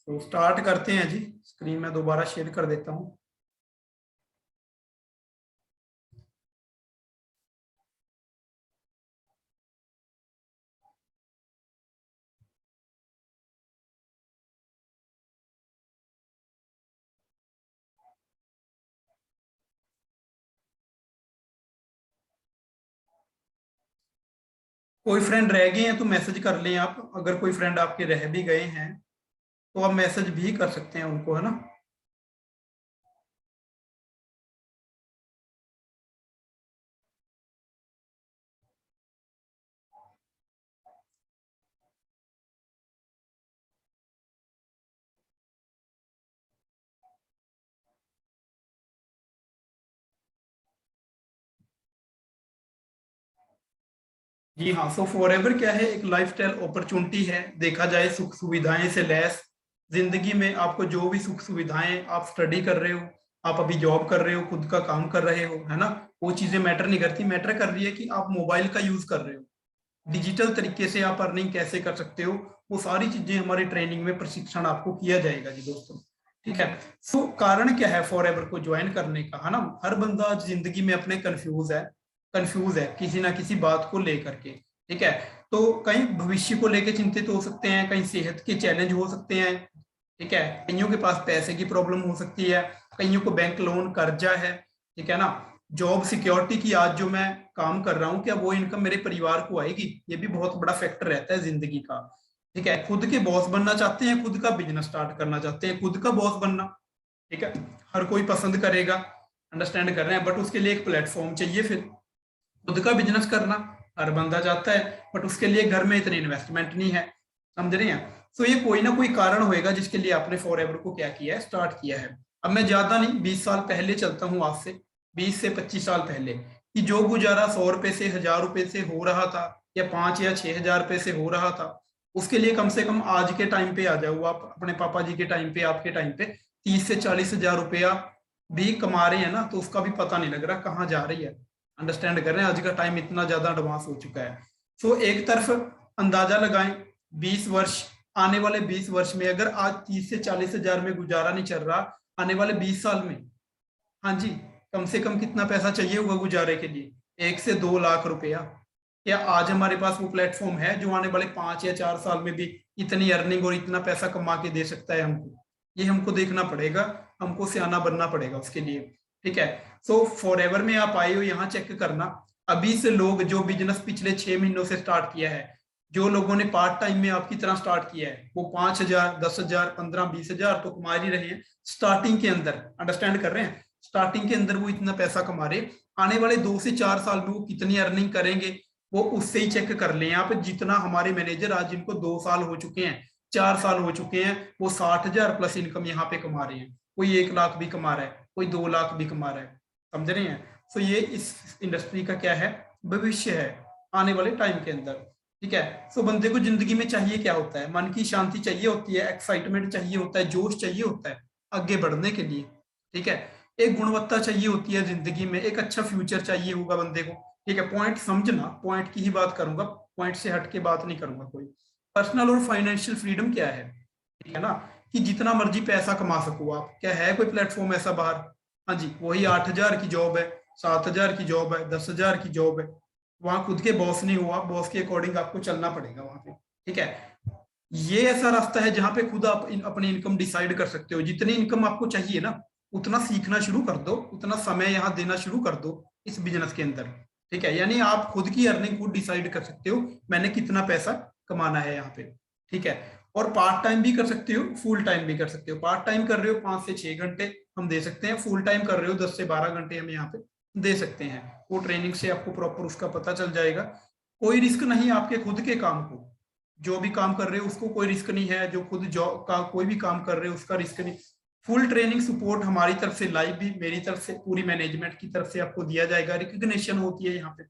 तो स्टार्ट करते हैं जी। स्क्रीन में दोबारा शेयर कर देता हूँ। कोई फ्रेंड रह गए हैं तो मैसेज कर लें आप। अगर कोई फ्रेंड आपके रह भी गए हैं तो आप मैसेज भी कर सकते हैं उनको, है ना। जी हाँ, सो फॉरएवर क्या है, एक लाइफस्टाइल अपॉर्चुनिटी है। देखा जाए सुख सुविधाएं से लैस जिंदगी में आपको जो भी सुख सुविधाएं, आप स्टडी कर रहे हो, आप अभी जॉब कर रहे हो, खुद का काम कर रहे हो, है ना, वो चीजें मैटर नहीं करती। मैटर कर रही है कि आप मोबाइल का यूज कर रहे हो, डिजिटल तरीके से आप अर्निंग कैसे कर सकते हो। वो सारी चीजें हमारी ट्रेनिंग में प्रशिक्षण आपको किया जाएगा जी दोस्तों। ठीक है। सो कारण क्या है फॉरएवर को ज्वाइन करने का, है ना। हर बंदा आज जिंदगी में अपने कंफ्यूज है किसी ना किसी बात को लेकर के। ठीक है। तो कहीं भविष्य को लेकर चिंतित हो सकते हैं, कहीं सेहत के चैलेंज हो सकते हैं। ठीक है। कईयों के पास पैसे की प्रॉब्लम हो सकती है, कईयों को बैंक लोन कर्जा है। ठीक है ना। जॉब सिक्योरिटी की, आज जो मैं काम कर रहा हूँ क्या वो इनकम मेरे परिवार को आएगी, ये भी बहुत बड़ा फैक्टर रहता है जिंदगी का। ठीक है। खुद के बॉस बनना चाहते हैं, खुद का बिजनेस स्टार्ट करना चाहते हैं, खुद का बॉस बनना। ठीक है। हर कोई पसंद करेगा, अंडरस्टैंड कर रहे हैं, बट उसके लिए एक प्लेटफॉर्म चाहिए। फिर खुद का बिजनेस करना हर बंदा चाहता है, बट उसके लिए घर में इतनी इन्वेस्टमेंट नहीं है। समझ रहे हैं। तो ये कोई ना कोई कारण होएगा जिसके लिए आपने फॉरएवर को क्या किया है, स्टार्ट किया है। अब मैं ज्यादा नहीं, 20 साल पहले चलता हूँ, आज से 20 से 25 साल पहले, कि जो गुजारा 100 रुपए से, 1000 रुपए से हो रहा था, या 5 या 6 हजार रुपए से हो रहा था, उसके लिए कम से कम आज के टाइम पे आ जाओ आप, अपने पापा जी के टाइम पे, आपके टाइम पे 30 से 40 हजार रुपया भी कमा रहे हैं ना, तो उसका भी पता नहीं लग रहा कहाँ जा रही है। अंडरस्टैंड कर रहे हैं, आज का टाइम इतना ज्यादा एडवांस हो चुका है। सो एक तरफ अंदाजा लगाएं, 20 वर्ष, आने वाले 20 वर्ष में अगर आज 30 से 40 हजार में गुजारा नहीं चल रहा, आने वाले 20 साल में, हाँ जी, कम से कम कितना पैसा चाहिए होगा गुजारे के लिए? 1 से 2 लाख रुपया। क्या आज हमारे पास वो प्लेटफॉर्म है जो आने वाले 5 या 4 साल में भी इतनी अर्निंग और इतना पैसा कमा के दे सकता है हमको? ये हमको देखना पड़ेगा, हमको सियाना बनना पड़ेगा उसके लिए। ठीक है। सो फॉरएवर में आप आए हो, यहाँ चेक करना, अभी से लोग जो बिजनेस पिछले 6 महीनों से स्टार्ट किया है, जो लोगों ने पार्ट टाइम में आपकी तरह स्टार्ट किया है, वो 5 हजार, 10 हजार, 15, 20 हजार तो कमा ही रहे हैं स्टार्टिंग के अंदर। अंडरस्टैंड कर रहे हैं, स्टार्टिंग के अंदर वो इतना पैसा कमा रहे। आने वाले 2 से 4 साल में वो कितनी अर्निंग करेंगे, वो उससे ही चेक कर लें आप। जितना हमारे मैनेजर आज जिनको 2 साल हो चुके हैं, 4 साल हो चुके हैं, वो 60 हजार प्लस इनकम यहाँ पे कमा रहे हैं। कोई 1 लाख भी कमा रहा है, कोई 2 लाख भी कमा रहा है। समझ रहे हैं। तो ये इस इंडस्ट्री का क्या है, भविष्य है आने वाले टाइम के अंदर। ठीक है। सो बंदे को जिंदगी में चाहिए क्या होता है? मन की शांति चाहिए होती है, एक्साइटमेंट चाहिए होता है, जोश चाहिए होता है आगे बढ़ने के लिए। ठीक है। एक गुणवत्ता चाहिए होती है जिंदगी में, एक अच्छा फ्यूचर चाहिए होगा बंदे को। ठीक है। पॉइंट समझना, पॉइंट की ही बात करूंगा, पॉइंट से हट के बात नहीं करूंगा कोई। पर्सनल और फाइनेंशियल फ्रीडम क्या है? ठीक है ना, कि जितना मर्जी पैसा कमा सको आप। क्या है कोई प्लेटफॉर्म ऐसा बाहर? हाँ जी, वही 8 हजार की जॉब है, 7 हजार की जॉब है, 10 हजार की जॉब है। वहां खुद के बॉस नहीं हुआ, बॉस के अकॉर्डिंग आपको चलना पड़ेगा वहां पे। ठीक है। ये ऐसा रास्ता है जहां पे खुद आप अपनी इनकम डिसाइड कर सकते हो। जितनी इनकम आपको चाहिए ना, उतना सीखना शुरू कर दो, उतना समय यहाँ देना शुरू कर दो इस बिजनेस के अंदर। ठीक है। यानी आप खुद की अर्निंग खुद डिसाइड कर सकते हो, मैंने कितना पैसा कमाना है यहाँ पे। ठीक है। और पार्ट टाइम भी कर सकते हो, फुल टाइम भी कर सकते हो। पार्ट टाइम कर रहे हो 5 से 6 घंटे हम दे सकते हैं, फुल टाइम कर रहे हो 10 से 12 घंटे हम यहाँ पे दे सकते हैं। वो ट्रेनिंग से आपको प्रॉपर उसका पता चल जाएगा। कोई रिस्क नहीं आपके खुद के काम को, जो भी काम कर रहे हो उसको कोई रिस्क नहीं है, जो खुद जॉब का कोई भी काम कर रहे हो उसका रिस्क नहीं। फुल ट्रेनिंग सपोर्ट हमारी तरफ से, लाइव भी मेरी तरफ से, पूरी मैनेजमेंट की तरफ से आपको दिया जाएगा। रिकग्निशन होती है यहाँ पे,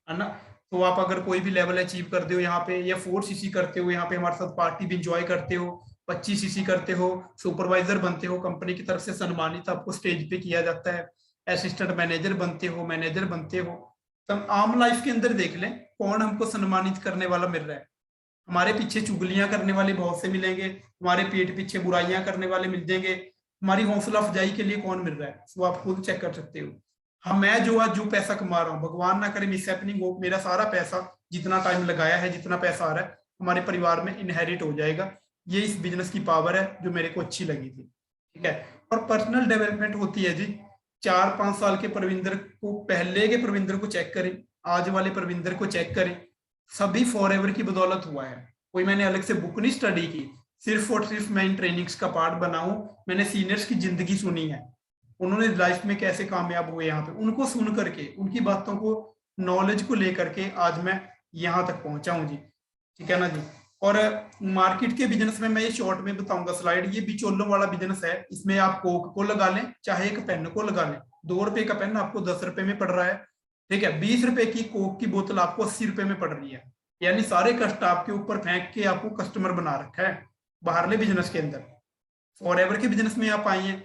है ना। तो आप अगर कोई भी लेवल अचीव करते हो यहाँ पे, या 4 सीसी करते हो यहाँ पे हमारे साथ, पार्टी भी इंजॉय करते हो, 25 सीसी करते हो, सुपरवाइजर बनते हो, कंपनी की तरफ से सम्मानित आपको स्टेज पे किया जाता है, असिस्टेंट मैनेजर बनते हो, मैनेजर बनते हो। तो आम लाइफ के अंदर देख लें कौन हमको सम्मानित करने वाला मिल रहा है। हमारे पीछे चुगलियां करने वाले बहुत से मिलेंगे, हमारे पीठ पीछे बुराइयां करने वाले मिल जाएंगे, हमारी हौसला अफजाई के लिए कौन मिल रहा है वो आप खुद चेक कर सकते हो। हाँ, मैं जो आज जो पैसा कमा रहा हूँ, भगवान ना करे मिस हैपनिंग हो, मेरा सारा पैसा जितना टाइम लगाया है, जितना पैसा आ रहा है, हमारे परिवार में इनहेरिट हो जाएगा। ये इस बिजनेस की पावर है जो मेरे को अच्छी लगी थी। ठीक है। और पर्सनल डेवलपमेंट होती है जी। 4-5 साल के प्रविंदर को, पहले के प्रविंदर को चेक करें, आज वाले प्रविंदर को चेक करें, सभी फॉरएवर की बदौलत हुआ है। कोई मैंने अलग से बुक नहीं स्टडी की, सिर्फ और सिर्फ मैं इन ट्रेनिंग्स का पार्ट बना हूं। मैंने सीनियर्स की जिंदगी सुनी है, उन्होंने लाइफ में कैसे कामयाब हुए यहाँ पे, उनको सुन करके, उनकी बातों को, नॉलेज को लेकर के आज मैं यहाँ तक पहुंचा हूँ जी। ठीक है ना जी। और मार्केट के बिजनेस में मैं ये शॉर्ट में बताऊंगा स्लाइड, ये बिचौलों वाला बिजनेस है। इसमें आप कोक को लगा लें, चाहे एक पेन को लगा लें। 2 रुपए का पेन आपको 10 रुपए में पड़ रहा है। ठीक है। 20 रुपए की कोक की बोतल आपको 80 रुपए में पड़ रही है। यानी सारे कष्ट आपके ऊपर फेंक के आपको कस्टमर बना रखा है बाहरले बिजनेस के अंदर। फॉरएवर के बिजनेस में आप आई हैं,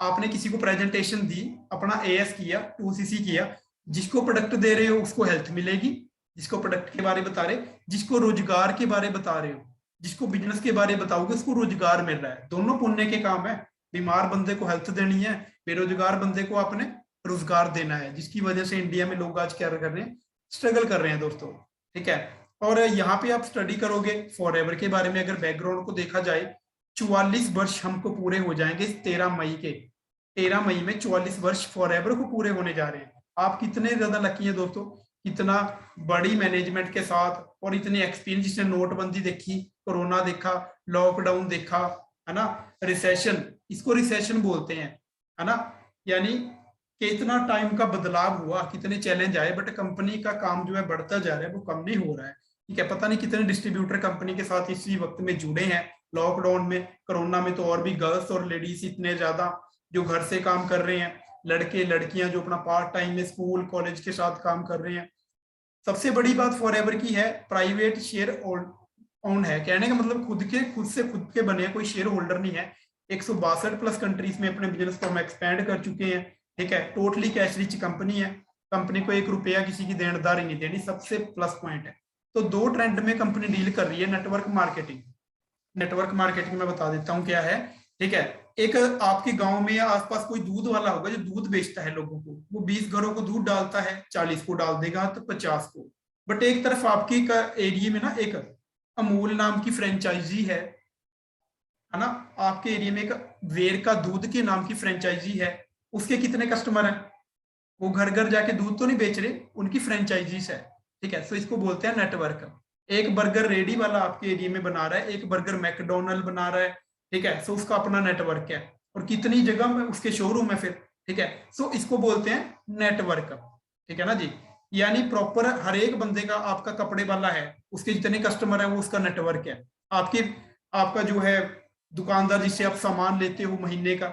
आपने किसी को प्रेजेंटेशन दी, अपना एएस किया, 2सीसी किया, जिसको प्रोडक्ट दे रहे हो उसको हेल्थ मिलेगी, जिसको प्रोडक्ट के बारे बता रहे, जिसको रोजगार के बारे बता रहे हो, जिसको बिजनेस के बारे बताओगे उसको रोजगार मिल रहा है। दोनों पुण्य के काम है। बीमार बंदे को हेल्थ देनी है, बेरोजगार बंदे को आपने रोजगार देना है, जिसकी वजह से इंडिया में लोग आज क्या कर रहे हैं, स्ट्रगल कर रहे हैं दोस्तों। ठीक है। और यहाँ पे आप स्टडी करोगे फॉरएवर के बारे में, अगर बैकग्राउंड को देखा जाए, 44 वर्ष हमको पूरे हो जाएंगे इस 13 मई के। 13 मई में 44 वर्ष फॉरएवर को पूरे होने जा रहे हैं। आप कितने ज्यादा लकी हैं दोस्तों, कितना बड़ी मैनेजमेंट के साथ और इतने एक्सपीरियंस, जिसने नोटबंदी देखी, कोरोना देखा, लॉकडाउन देखा, है ना, रिसेशन, इसको रिसेशन बोलते हैं, है ना। यानी कि इतना टाइम का बदलाव हुआ, कितने चैलेंज आए, बट कंपनी का काम जो है बढ़ता जा रहा है, वो कम नहीं हो रहा है। ठीक है। पता नहीं कितने डिस्ट्रीब्यूटर कंपनी के साथ इसी वक्त में जुड़े हैं। लॉकडाउन में, कोरोना में तो और भी गर्ल्स और लेडीज इतने ज्यादा जो घर से काम कर रहे हैं, लड़के लड़कियां जो अपना पार्ट टाइम में स्कूल कॉलेज के साथ काम कर रहे हैं। सबसे बड़ी बात फॉरएवर की है, प्राइवेट शेयर ओन है। कहने का मतलब खुद के बने, कोई शेयर होल्डर नहीं है। 162 प्लस कंट्रीज में अपने बिजनेस को हम एक्सपेंड कर चुके हैं। ठीक है। टोटली कैश रिच कंपनी है, कंपनी को 1 रुपया किसी की देनदारी नहीं देनी, सबसे प्लस पॉइंट है। तो 2 ट्रेंड में कंपनी डील कर रही है। नेटवर्क मार्केटिंग, नेटवर्क मार्केटिंग में बता देता हूं क्या है। ठीक है। एक आपके गांव में या आसपास कोई दूध वाला होगा जो दूध बेचता है लोगों को, वो 20 घरों को दूध डालता है, 40 को डाल देगा तो 50 को। बट एक तरफ आपके एरिया में ना एक अमूल नाम की फ्रेंचाइजी है ना, आपके एरिया में एक वेर का दूध के नाम की फ्रेंचाइजी है। उसके कितने कस्टमर हैं, वो घर घर जाके दूध तो नहीं बेच रहे, उनकी फ्रेंचाइजीज है। ठीक है। सो इसको बोलते हैं नेटवर्क। एक बर्गर रेडी वाला आपके एरिया में बना रहा है, एक बर्गर मैकडोनल्ड बना रहा है। ठीक है। सो उसका अपना नेटवर्क है, और कितनी जगह में उसके शोरूम है फिर। ठीक है। सो इसको बोलते हैं नेटवर्क। ठीक है ना जी। यानी प्रॉपर हर एक बंदे का, आपका कपड़े वाला है, उसके जितने कस्टमर है वो उसका नेटवर्क है। आपकी आपका जो है दुकानदार जिससे आप सामान लेते हो महीने का,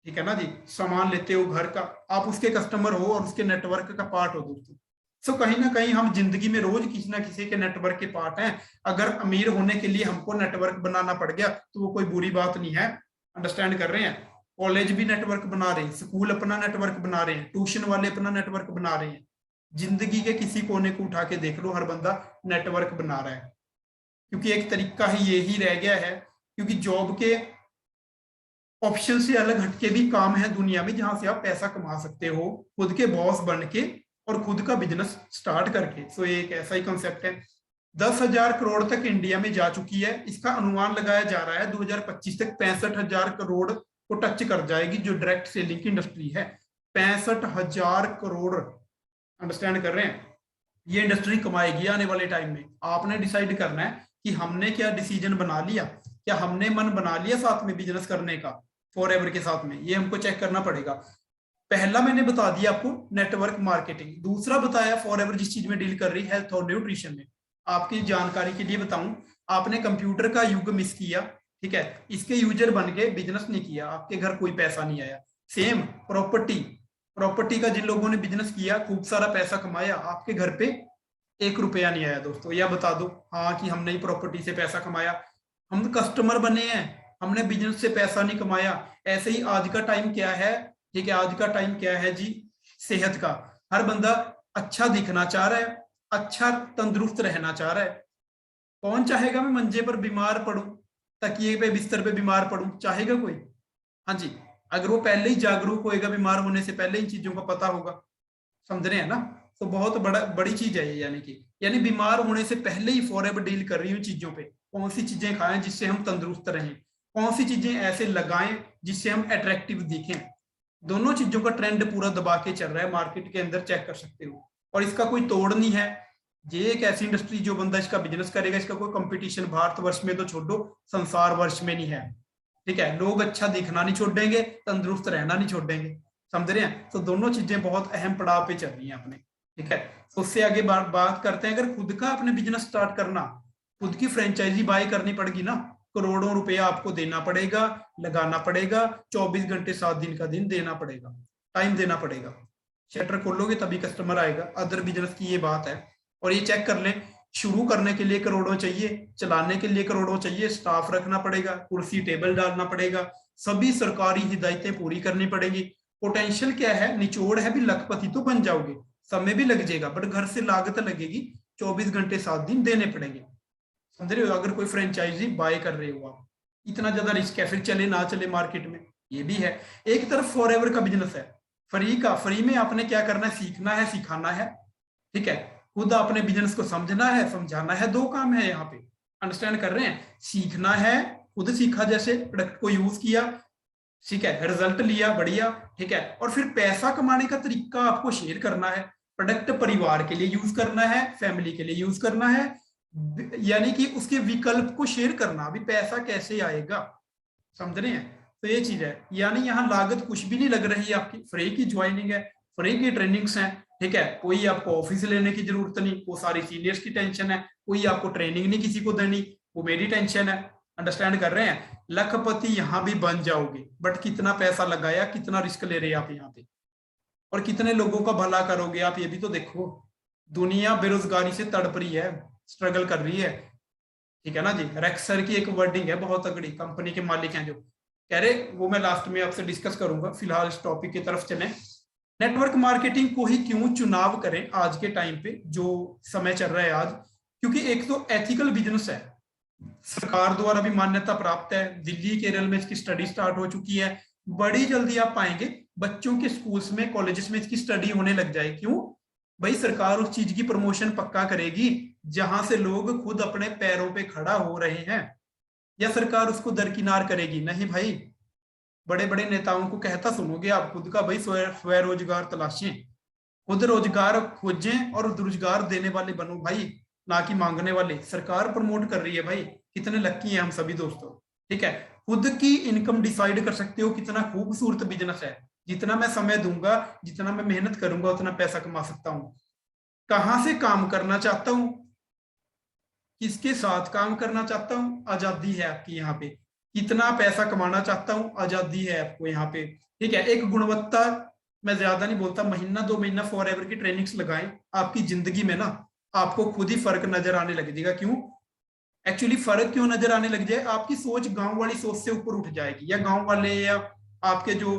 ठीक है ना जी, सामान लेते हो घर का, आप उसके कस्टमर हो और उसके नेटवर्क का पार्ट हो दोस्तों। सो कहीं ना कहीं हम जिंदगी में रोज किसी ना किसी के नेटवर्क के पार्ट हैं। अगर अमीर होने के लिए हमको नेटवर्क बनाना पड़ गया तो वो कोई बुरी बात नहीं है। अंडरस्टैंड कर रहे हैं। कॉलेज भी नेटवर्क बना रहे हैं, स्कूल अपना नेटवर्क बना रहे हैं, ट्यूशन वाले अपना नेटवर्क बना रहे हैं। जिंदगी के किसी कोने को उठा के देख लो, हर बंदा नेटवर्क बना रहा है। क्योंकि एक तरीका ही यही रह गया है, क्योंकि जॉब के ऑप्शन से अलग हटके भी काम है दुनिया में जहां से आप पैसा कमा सकते हो, खुद के बॉस बन के और खुद का बिजनेस स्टार्ट करके। सो एक ऐसा ही कॉन्सेप्ट है। 10,000 करोड़ तक इंडिया में जा चुकी है। इसका अनुमान लगाया जा रहा है 2025 तक 65,000 करोड़ को टच कर जाएगी, जो डायरेक्ट सेलिंग की इंडस्ट्री है। 65,000 करोड़। अंडरस्टैंड कर रहे हैं। ये इंडस्ट्री कमाएगी आने वाले टाइम में। आपने डिसाइड करना है कि हमने क्या डिसीजन बना लिया, क्या हमने मन बना लिया साथ में बिजनेस करने का फॉरएवर के साथ में, ये हमको चेक करना पड़ेगा। पहला मैंने बता दिया आपको नेटवर्क मार्केटिंग। दूसरा बताया फॉरएवर जिस चीज में डील कर रही है, हेल्थ और न्यूट्रिशन में। आपकी जानकारी के लिए बताऊं, आपने कंप्यूटर का युग मिस किया, ठीक है, इसके यूजर बन के बिजनेस नहीं किया, आपके घर कोई पैसा नहीं आया। सेम प्रॉपर्टी, प्रॉपर्टी का जिन लोगों ने बिजनेस किया, खूब सारा पैसा कमाया, आपके घर पे 1 रुपया नहीं आया दोस्तों। या बता दो हाँ कि हमने प्रॉपर्टी से पैसा कमाया, हम कस्टमर बने हैं, हमने बिजनेस से पैसा नहीं कमाया। ऐसे ही आज का टाइम क्या है, ठीक है, आज का टाइम क्या है जी, सेहत का। हर बंदा अच्छा दिखना चाह रहा है, अच्छा तंदुरुस्त रहना चाह रहा है। कौन चाहेगा मैं मंजे पर बीमार पड़ूं, तकिए पे बिस्तर पे बीमार पड़ूं, चाहेगा कोई? हाँ जी, अगर वो पहले ही जागरूक होएगा, बीमार होने से पहले इन चीजों का पता होगा, समझ रहे हैं ना? तो बहुत बड़ी चीज है ये, यानी बीमार होने से पहले ही फॉरएवर डील कर रही हूँ चीजों पे। कौन सी चीजें खाएं जिससे हम तंदुरुस्त रहें, कौन सी चीजें ऐसे लगाएं जिससे हम अट्रैक्टिव दिखें। दोनों चीजों का ट्रेंड पूरा दबा के चल रहा है मार्केट के अंदर, चेक कर सकते हो, और इसका कोई तोड़ नहीं है। ये एक ऐसी इंडस्ट्री जो बंदा इसका बिजनेस करेगा, इसका कोई कंपटीशन भारतवर्ष में तो छोड़ो, संसार वर्ष में नहीं है। ठीक है, लोग अच्छा दिखना नहीं छोड़ेंगे, तंदुरुस्त रहना नहीं छोड़ेंगे, समझ रहे हैं? तो दोनों चीजें बहुत अहम पड़ाव पे चल रही हैं अपने। ठीक है, तो उससे आगे बात करते हैं, अगर खुद का अपने बिजनेस स्टार्ट करना, खुद की फ्रेंचाइजी बाय करनी पड़ेगी ना, करोड़ों रुपया आपको देना पड़ेगा, लगाना पड़ेगा, 24 घंटे 7 दिन का दिन देना पड़ेगा, टाइम देना पड़ेगा। शटर खोलोगे तभी कस्टमर आएगा, अदर बिजनेस की ये बात है। और ये चेक कर लें, शुरू करने के लिए करोड़ों चाहिए, चलाने के लिए करोड़ों चाहिए, स्टाफ रखना पड़ेगा, कुर्सी टेबल डालना पड़ेगा, सभी सरकारी हिदायतें पूरी करनी पड़ेगी। पोटेंशियल क्या है, निचोड़ है भी, लखपति तो बन जाओगे, समय भी लग जाएगा, बट घर से लागत लगेगी, 24 घंटे 7 दिन देने पड़ेंगे, समझ रहे हो? अगर कोई फ्रेंचाइजी बाय कर रहे हो आप, इतना ज्यादा रिस्क है, फिर चले ना चले मार्केट में, ये भी है। एक तरफ फॉरएवर का बिजनेस है, फ्री में आपने क्या करना है, सीखना है, सिखाना है। ठीक है, खुद अपने बिजनेस को समझना है, समझाना है, दो काम है यहाँ पे, अंडरस्टैंड कर रहे हैं? सीखना है, खुद सीखा, जैसे प्रोडक्ट को यूज किया, ठीक है, रिजल्ट लिया, बढ़िया। ठीक है, और फिर पैसा कमाने का तरीका आपको शेयर करना है, प्रोडक्ट परिवार के लिए यूज करना है, फैमिली के लिए यूज करना है, यानी कि उसके विकल्प को शेयर करना, अभी पैसा कैसे आएगा, समझ रहे हैं? तो ये चीज है, यानी यहाँ लागत कुछ भी नहीं लग रही है आपकी, फ्री की ज्वाइनिंग है, फ्री की ट्रेनिंग्स हैं। ठीक है, कोई आपको ऑफिस लेने की जरूरत नहीं, वो सारी सीनियर्स की टेंशन है, कोई आपको ट्रेनिंग नहीं किसी को देनी, वो मेरी टेंशन है, अंडरस्टैंड कर रहे हैं? लखपति यहाँ भी बन जाओगे, बट कितना पैसा लगाया, कितना रिस्क ले रहे हैं आप यहाँ पे, और कितने लोगों का भला करोगे आप, ये भी तो देखो। दुनिया बेरोजगारी से तड़प रही है, स्ट्रगल कर रही है। ठीक है ना जी? रेक्सर की एक वर्डिंग है बहुत तगड़ी, कंपनी के मालिक हैं जो कह रहे, वो मैं लास्ट में आपसे डिस्कस करूंगा, फिलहाल इस टॉपिक की तरफ चलें। नेटवर्क मार्केटिंग को ही क्यों चुनाव करें आज के टाइम पे, जो समय चल रहा है आज? क्योंकि एक तो एथिकल बिजनेस है, सरकार द्वारा भी मान्यता प्राप्त है, दिल्ली केरल में इसकी स्टडी स्टार्ट हो चुकी है, बड़ी जल्दी आप पाएंगे बच्चों के स्कूल्स में, कॉलेजेस में इसकी स्टडी होने लग जाए। क्यों भाई? सरकार उस चीज की प्रमोशन पक्का करेगी जहां से लोग खुद अपने पैरों पे खड़ा हो रहे हैं, या सरकार उसको दरकिनार करेगी? नहीं भाई, बड़े बड़े नेताओं को कहता सुनोगे आप, खुद का भाई स्वरोजगार तलाशें, खुद रोजगार खोजें और रोजगार देने वाले बनो भाई, ना कि मांगने वाले। सरकार प्रमोट कर रही है भाई, कितने लक्की हैं हम सभी दोस्तों। ठीक है, खुद की इनकम डिसाइड कर सकते हो, कितना खूबसूरत बिजनेस है, जितना मैं समय दूंगा, जितना मैं मेहनत करूंगा, उतना पैसा कमा सकता हूं। कहां से काम करना चाहता हूं, किसके साथ काम करना चाहता हूं, आजादी है आपकी यहाँ पे। कितना पैसा कमाना चाहता हूं, आजादी है आपको यहाँ पे। ठीक है, एक गुणवत्ता, मैं ज्यादा नहीं बोलता, महीना 2 महीना फॉरएवर की ट्रेनिंग्स लगाएं, आपकी जिंदगी में ना आपको खुद ही फर्क नजर आने लग जाएगा। क्यों? एक्चुअली फर्क क्यों नजर आने लग जाए? आपकी सोच गांव वाली सोच से ऊपर उठ जाएगी, या गांव वाले या आपके जो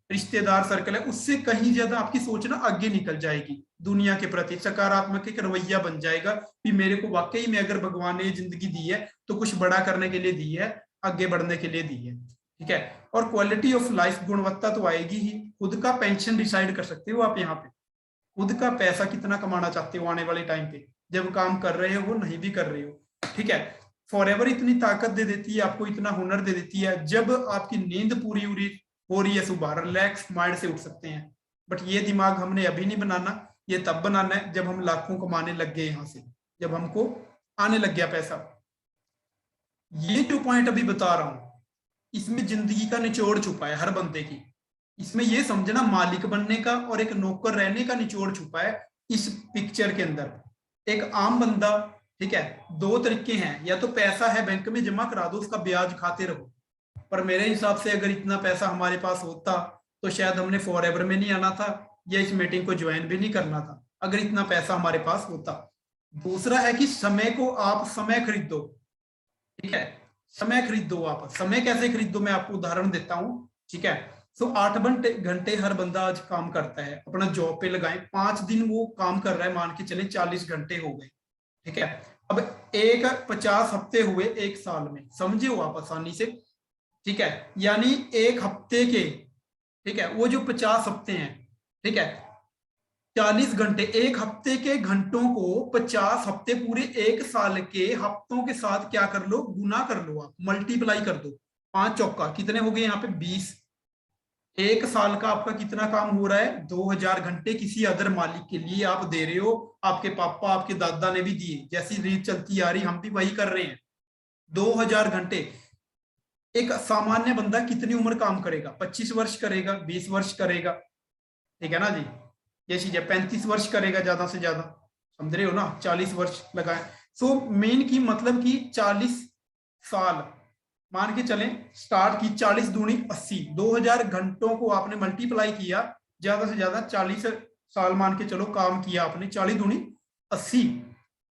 रिश्तेदार सर्कल है उससे कहीं ज्यादा आपकी सोच ना आगे निकल जाएगी, दुनिया के प्रति सकारात्मक एक रवैया बन जाएगा कि मेरे को वाकई में अगर भगवान ने ये जिंदगी दी है तो कुछ बड़ा करने के लिए दी है, आगे बढ़ने के लिए दी है। ठीक है, और क्वालिटी ऑफ लाइफ, गुणवत्ता तो आएगी ही। खुद का पेंशन डिसाइड कर सकते हो आप यहाँ पे, खुद का पैसा कितना कमाना चाहते हो आने वाले टाइम पे, जब काम कर रहे हो नहीं भी कर रहे हो। ठीक है, फॉरएवर इतनी ताकत दे देती है आपको, इतना हुनर दे देती है, जब आपकी नींद पूरी हो रही है, सुबह रिलैक्स माइंड से उठ सकते हैं। बट ये दिमाग हमने अभी नहीं बनाना, ये तब बनाना है जब हम लाखों कमाने लग गए यहाँ से, जब हमको आने लग गया पैसा। ये जो पॉइंट अभी बता रहा हूं, इसमें जिंदगी का निचोड़ छुपा है हर बंदे की। इसमें ये समझना, मालिक बनने का और एक नौकर रहने का निचोड़ छुपा है इस पिक्चर के अंदर। एक आम बंदा, ठीक है, दो तरीके हैं, या तो पैसा है बैंक में जमा करा दो, उसका ब्याज खाते रहो। पर मेरे हिसाब से अगर इतना पैसा हमारे पास होता तो शायद हमने फॉरएवर में नहीं आना था, या इस मीटिंग को ज्वाइन भी नहीं करना था, अगर इतना पैसा हमारे पास होता। दूसरा है कि समय को आप समय खरीदो। ठीक है, समय खरीदो आप। समय कैसे खरीदो, मैं आपको उदाहरण देता हूं। ठीक है, सो 8 घंटे हर बंदा आज काम करता है, अपना जॉब पे लगाए, 5 दिन वो काम कर रहा है, मान के चले 40 घंटे हो गए। ठीक है, अब एक 50 हफ्ते हुए एक साल में, समझे हो आप आसानी से, ठीक है। यानी एक हफ्ते के, ठीक है, वो जो 50 हफ्ते हैं, ठीक है, 40 घंटे, एक हफ्ते के घंटों को 50 हफ्ते पूरे एक साल के हफ्तों के साथ क्या कर लो, गुना कर लो, आप मल्टीप्लाई कर दो। 5 चौका कितने हो गए यहाँ पे 20। एक साल का आपका कितना काम हो रहा है, 2000 घंटे किसी अदर मालिक के लिए आप दे रहे हो। आपके पापा आपके दादा ने भी दिए, जैसी रीत चलती आ रही हम भी वही कर रहे हैं। 2000 घंटे। एक सामान्य बंदा कितनी उम्र काम करेगा, 25 वर्ष करेगा, 20 वर्ष करेगा, ठीक है ना जी। ये चीज है, 35 वर्ष करेगा ज्यादा से ज्यादा, समझ रहे हो ना, 40 वर्ष लगाए। सो मेन की मतलब कि 40 साल मान के चलें, स्टार्ट की 40 दूनी 80, 2000 घंटों को आपने मल्टीप्लाई किया, ज्यादा से ज्यादा 40 साल मान के चलो काम किया आपने, 40 दूनी 80,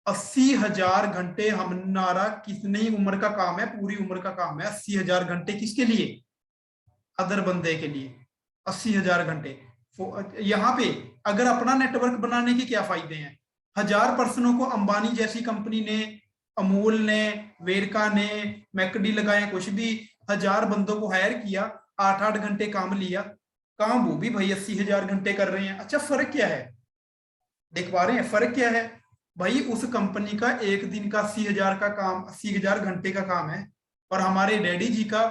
80,000 घंटे हमारा कितनी उम्र का काम है, पूरी उम्र का काम है 80,000 घंटे, किसके लिए, अदर बंदे के लिए 80,000 घंटे। यहाँ पे अगर अपना नेटवर्क बनाने के क्या फायदे हैं, 1000 पर्सनों को अंबानी जैसी कंपनी ने, अमूल ने, वेरका ने, मैकडी लगाए, कुछ भी 1000 बंदों को हायर किया, 8-8 घंटे काम लिया, काम वो भी भाई 80,000 घंटे कर रहे हैं। अच्छा फर्क क्या है, देख पा रहे हैं फर्क क्या है, भाई उस कंपनी का एक दिन का 80,000 का काम, 80,000 घंटे का काम है, और हमारे डैडी जी का,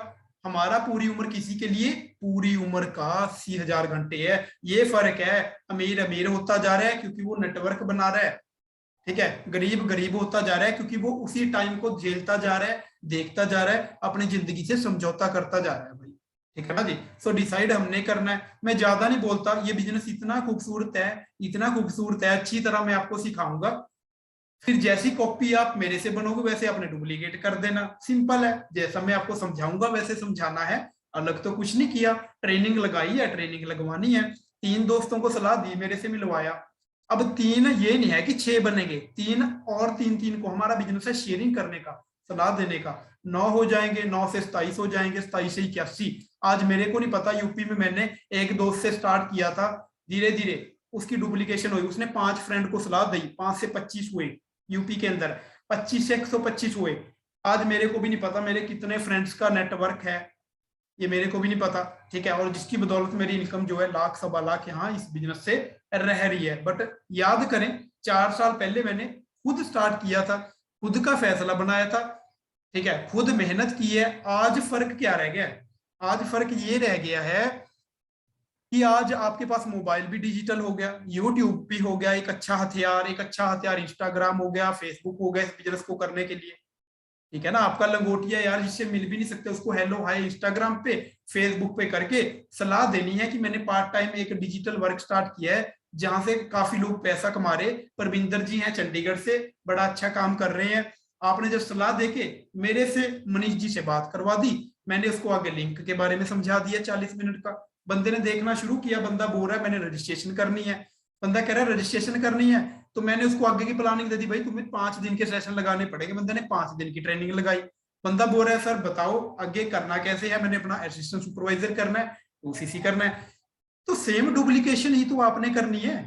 हमारा पूरी उम्र किसी के लिए पूरी उम्र का 80,000 घंटे है। ये फर्क है, अमीर अमीर होता जा रहा है क्योंकि वो नेटवर्क बना रहा है, ठीक है, गरीब गरीब होता जा रहा है क्योंकि वो उसी टाइम को झेलता जा रहा है, देखता जा रहा है, अपनी जिंदगी से समझौता करता जा रहा है भाई, ठीक है ना जी। सो डिसाइड हमने करना है। मैं ज्यादा नहीं बोलता, ये बिजनेस इतना खूबसूरत है, इतना खूबसूरत है, अच्छी तरह मैं आपको सिखाऊंगा, फिर जैसी कॉपी आप मेरे से बनोगे वैसे आपने डुप्लीकेट कर देना, सिंपल है, जैसा मैं आपको समझाऊंगा वैसे समझाना है, अलग तो कुछ नहीं किया। ट्रेनिंग लगाई है, ट्रेनिंग लगवानी है, 3 दोस्तों को सलाह दी, मेरे से मिलवाया। अब 3 ये नहीं है कि 6 बनेंगे, 3 और 3 को हमारा बिजनेस है शेयरिंग करने का, सलाह देने का। 9 हो जाएंगे, 9 से 27 हो जाएंगे, 27 से 81। आज मेरे को नहीं पता, यूपी में मैंने एक दोस्त से स्टार्ट किया था, धीरे धीरे उसकी डुप्लीकेशन हुई, उसने 5 फ्रेंड को सलाह दी, 5 से 25 हुए यूपी के अंदर, 25 से 125 हुए। आज मेरे को भी नहीं पता मेरे कितने फ्रेंड्स का नेटवर्क है, ये मेरे को भी नहीं पता, ठीक है, और जिसकी बदौलत मेरी इनकम जो है 1 लाख 1.25 लाख यहाँ इस बिजनेस से रह रही है। बट याद करें, 4 साल पहले मैंने खुद स्टार्ट किया था, खुद का फैसला बनाया था, ठीक है, खुद मेहनत की है। आज फर्क क्या रह गया है, आज फर्क ये रह गया है कि आज आपके पास मोबाइल भी डिजिटल हो गया, यूट्यूब भी हो गया एक अच्छा हथियार, एक अच्छा हथियार इंस्टाग्राम हो गया, फेसबुक हो गया इस बिजनेस को करने के लिए, ठीक है ना। आपका लंगोटिया यार जिससे मिल भी नहीं सकते, उसको हेलो हाय इंस्टाग्राम पे, फेसबुक पे करके सलाह देनी है कि मैंने पार्ट टाइम एक डिजिटल वर्क स्टार्ट किया है जहां से काफी लोग पैसा कमा रहे। परविंदर जी हैं चंडीगढ़ से, बड़ा अच्छा काम कर रहे हैं। आपने जब सलाह देके मेरे से मनीष जी से बात करवा दी, मैंने उसको आगे लिंक के बारे में समझा दिया 40 मिनट का, बंदे ने देखना शुरू किया, बंदा बोल रहा है मैंने रजिस्ट्रेशन करनी है, बंदा कह रहा है रजिस्ट्रेशन करनी है, तो मैंने उसको आगे की प्लानिंग दे दी, भाई तुम्हें 5 दिन के सेशन लगाने पड़ेंगे। बंदे ने 5 दिन की ट्रेनिंग लगाई, बंदा बोल रहा है सर बताओ आगे करना कैसे है, मैंने अपना असिस्टेंट सुपरवाइजर करना है, ओसीसी करना है। तो सेम डुप्लीकेशन ही तो आपने करनी है,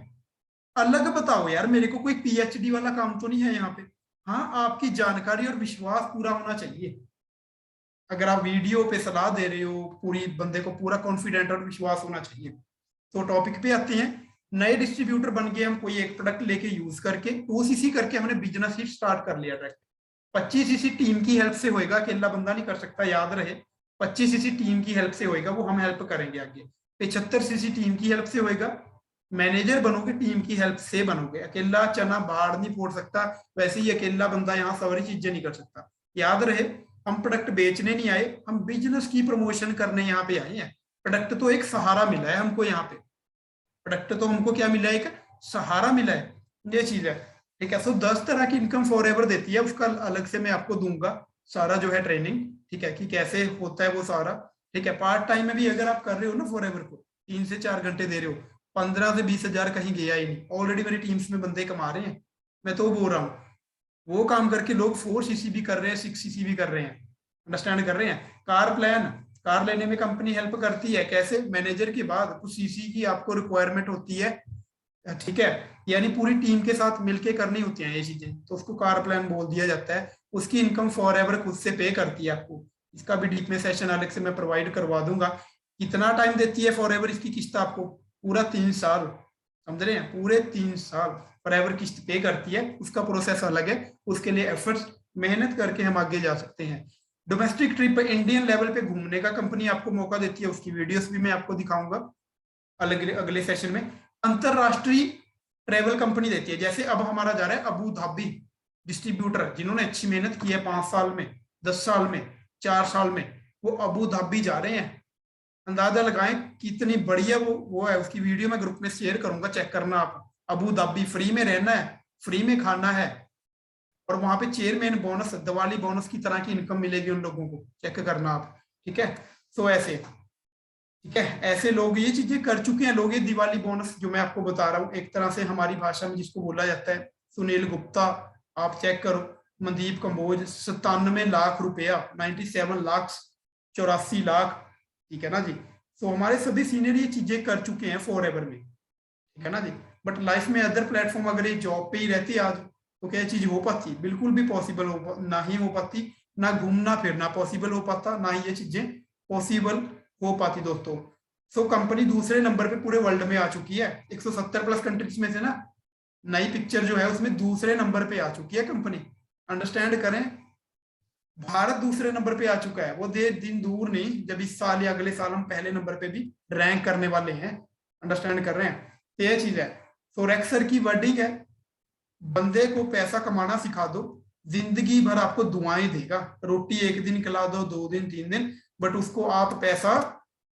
अलग बताओ यार, मेरे को कोई पीएचडी वाला काम तो नहीं है यहाँ पे। हाँ आपकी जानकारी और विश्वास पूरा होना चाहिए, अगर आप वीडियो पे सलाह दे रहे हो पूरी, बंदे को पूरा कॉन्फिडेंट और विश्वास होना चाहिए। तो टॉपिक पे आते हैं, नए डिस्ट्रीब्यूटर बन गए हम, कोई एक प्रोडक्ट लेके यूज करके 2cc करके हमने बिजनेस ही स्टार्ट कर लिया डायरेक्ट। 25cc टीम की हेल्प से होएगा, अकेला बंदा नहीं कर सकता, याद रहे। 25cc टीम की हेल्प से होएगा, वो हम हेल्प करेंगे आगे। 75cc टीम की हेल्प से होएगा, मैनेजर बनोगे टीम की हेल्प से बनोगे, अकेला चना बाढ़ नहीं फोड़ सकता, वैसे ही अकेला बंदा यहाँ सारी चीजें नहीं कर सकता। याद रहे, हम प्रोडक्ट बेचने नहीं आए, हम बिजनेस की प्रमोशन करने यहाँ पे आए हैं। प्रोडक्ट तो एक सहारा मिला है हमको यहाँ पे, प्रोडक्ट तो हमको क्या मिला है, एक सहारा मिला है, ये चीज है, ठीक है। सो 10 तरह की इनकम फॉरएवर देती है, उसका अलग से मैं आपको दूंगा सारा जो है ट्रेनिंग, ठीक है, कि कैसे होता है वो सारा, ठीक है। पार्ट टाइम में भी अगर आप कर रहे हो ना फॉरएवर को, 3 से 4 घंटे दे रहे हो, 15 से 20 हजार कहीं गया ही नहीं, ऑलरेडी मेरी टीम्स में बंदे कमा रहे हैं। मैं तो बोल रहा हूँ वो काम करके लोग 4cc भी कर रहे हैं, 6cc भी कर रहे हैं, अंडरस्टैंड कर रहे हैं। कार प्लान, कार लेने में कंपनी हेल्प करती है, कैसे, मैनेजर के बाद कुछ सीसी की आपको रिक्वायरमेंट होती है, ठीक है, यानी पूरी टीम के साथ मिलके करनी होती हैं ये चीजें, तो उसको कार प्लान बोल दिया जाता है। उसकी इनकम फॉर एवर खुद से पे करती है आपको। इसका भी डीप में सेशन अलग से मैं प्रोवाइड करवा दूंगा। कितना टाइम देती है फॉर एवर इसकी किस्त आपको? पूरा 3 साल, समझ रहे हैं, पूरे 3 साल फॉर एवर किस्त पे करती है। उसका प्रोसेस अलग है, उसके लिए एफर्ट्स मेहनत करके हम आगे जा सकते हैं। डोमेस्टिक ट्रिप इंडियन लेवल पे घूमने का कंपनी आपको मौका देती है, उसकी वीडियोस भी मैं आपको दिखाऊंगा अलग अगले सेशन में। अंतरराष्ट्रीय ट्रेवल कंपनी देती है, जैसे अब हमारा जा रहा है अबू धाबी डिस्ट्रीब्यूटर, जिन्होंने अच्छी मेहनत की है 5 साल में, 10 साल में, 4 साल में, वो अबू धाबी जा रहे हैं। अंदाजा लगाएं कितनी बढ़िया वो है। उसकी वीडियो मैं ग्रुप में शेयर करूंगा, चेक करना आप। अबू धाबी फ्री में रहना है, फ्री में खाना है, और वहां पे चेयरमैन बोनस, दिवाली बोनस की तरह की इनकम मिलेगी उन लोगों को, चेक करना आप। ठीक है, सो ऐसे, ठीक है, ऐसे लोग ये चीजें कर चुके हैं लोग। ये दिवाली बोनस जो मैं आपको बता रहा हूँ, एक तरह से हमारी भाषा में जिसको बोला जाता है, सुनील गुप्ता, आप चेक करो, मनदीप कंबोज, 97 लाख रुपया, 97 लाख 84 लाख, ठीक है ना जी। तो हमारे सभी सीनियर ये चीजें कर चुके हैं फॉर एवर में, ठीक है ना जी। बट लाइफ में अदर प्लेटफॉर्म अगर ये जॉब पे ही रहती आज, तो क्या चीज हो पाती? बिल्कुल भी पॉसिबल हो ना ही हो पाती। ना घूमना फिरना पॉसिबल हो पाता, ना ही ये चीजें पॉसिबल हो पाती दोस्तों। सो कंपनी दूसरे नंबर पे पूरे वर्ल्ड में आ चुकी है, 170 प्लस कंट्रीज में से ना, नई पिक्चर जो है उसमें दूसरे नंबर पे आ चुकी है कंपनी। अंडरस्टैंड करें, भारत दूसरे नंबर पे आ चुका है। वो दिन दूर नहीं जब इस साल या अगले साल हम पहले नंबर पे भी रैंक करने वाले हैं। अंडरस्टैंड कर रहे हैं, तो ये चीज है। तो रेक्सर की वर्डिंग है, बंदे को पैसा कमाना सिखा दो, जिंदगी भर आपको दुआएं देगा। रोटी एक दिन खिला दो, 2 दिन 3 दिन, बट उसको आप पैसा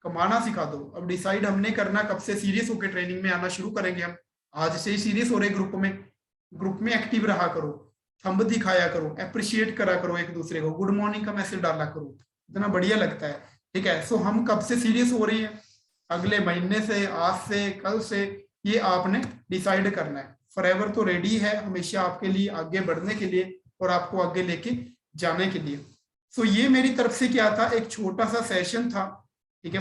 कमाना सिखा दो। अब डिसाइड हमने करना कब से सीरियस होकर ट्रेनिंग में आना शुरू करेंगे हम। आज से ही सीरियस हो रहे ग्रुप में एक्टिव रहा करो, थंब दिखाया करो, अप्रिशिएट करा करो एक दूसरे को, गुड मॉर्निंग का मैसेज डाला करो, इतना बढ़िया लगता है। ठीक है, सो हम कब से सीरियस हो रही है? अगले महीने से, आज से, कल से, ये आपने डिसाइड करना है। फॉरएवर तो रेडी है हमेशा आपके लिए आगे बढ़ने के लिए और आपको आगे लेके जाने के लिए। सो ये मेरी तरफ से क्या था, एक छोटा सा सेशन था